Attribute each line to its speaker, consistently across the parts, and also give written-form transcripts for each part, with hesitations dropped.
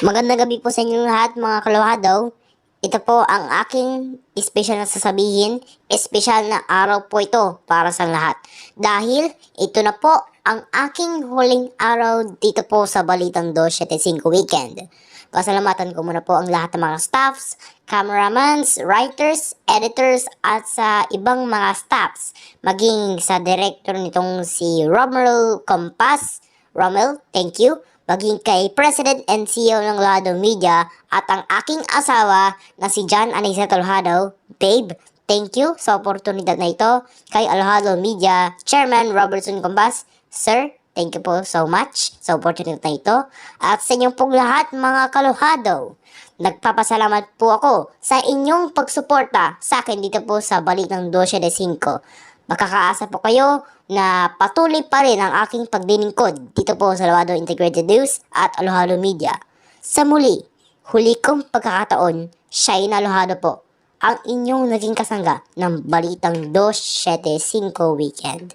Speaker 1: Magandang gabi po sa inyong lahat mga kalawadaw. Ito po ang aking espesyal na sasabihin. Espesyal na araw po ito para sa lahat. Dahil ito na po ang aking huling araw dito po sa Balitang 275 Weekend. Pasalamatan ko muna po ang lahat ng mga staffs, cameramans, writers, editors at sa ibang mga staffs. Maging sa director nitong si Romel Compas. Romel, thank you. Maging kay President and CEO ng Lohado Media at ang aking asawa na si John Aniceto Lohado. Babe, thank you sa oportunidad na ito. Kay Lohado Media Chairman Robertson Combas. Sir, thank you po so much sa oportunidad na ito. At sa inyong pong lahat mga kalohado, nagpapasalamat po ako sa inyong pagsuporta sa akin dito po sa Balitang 275. Makakaasa po kayo na patuloy pa rin ang aking pagdilingkod dito po sa Lohado Integrated News at Lohado Media. Sa muli, huli kong pagkakataon, Shaina Lohado po, ang inyong naging kasangga ng Balitang 275 Weekend.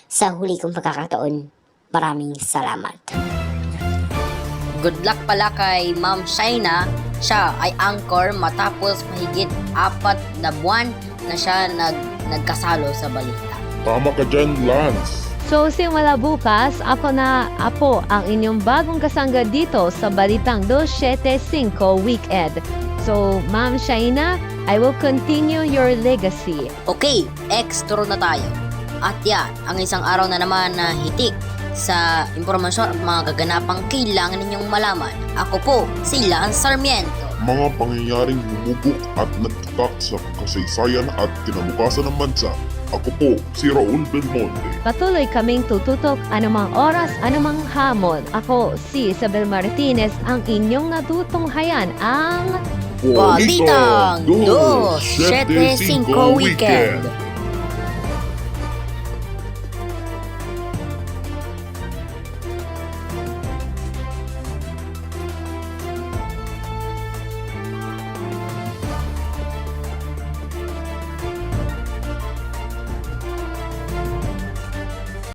Speaker 1: Sa huli kong pagkakataon, maraming salamat.
Speaker 2: Good luck pala kay Ma'am Shaina. Siya ay anchor matapos mahigit 4 na buwan na siya nagkasalo sa balita.
Speaker 3: Tama ka dyan, Lance.
Speaker 4: So simula bukas, ako ang inyong bagong kasangga dito sa Balitang 275 Weekend. So Ma'am Shaina, I will continue your legacy.
Speaker 2: Okay, extra na tayo. At yan, ang isang araw na naman na hitik sa impormasyon at mga kaganapang kailangan ninyong malaman. Ako po, si Lance Sarmiento.
Speaker 3: Mga pangyayaring bumubuk at nagtutak sa kasaysayan at kinabukasan ng bansa. Ako po, si Raul Belmonte.
Speaker 4: Patuloy kaming tututok anumang oras, anumang hamon. Ako, si Isabel Martinez, ang inyong natutunghayan ang
Speaker 2: Balitang 275 Weekend.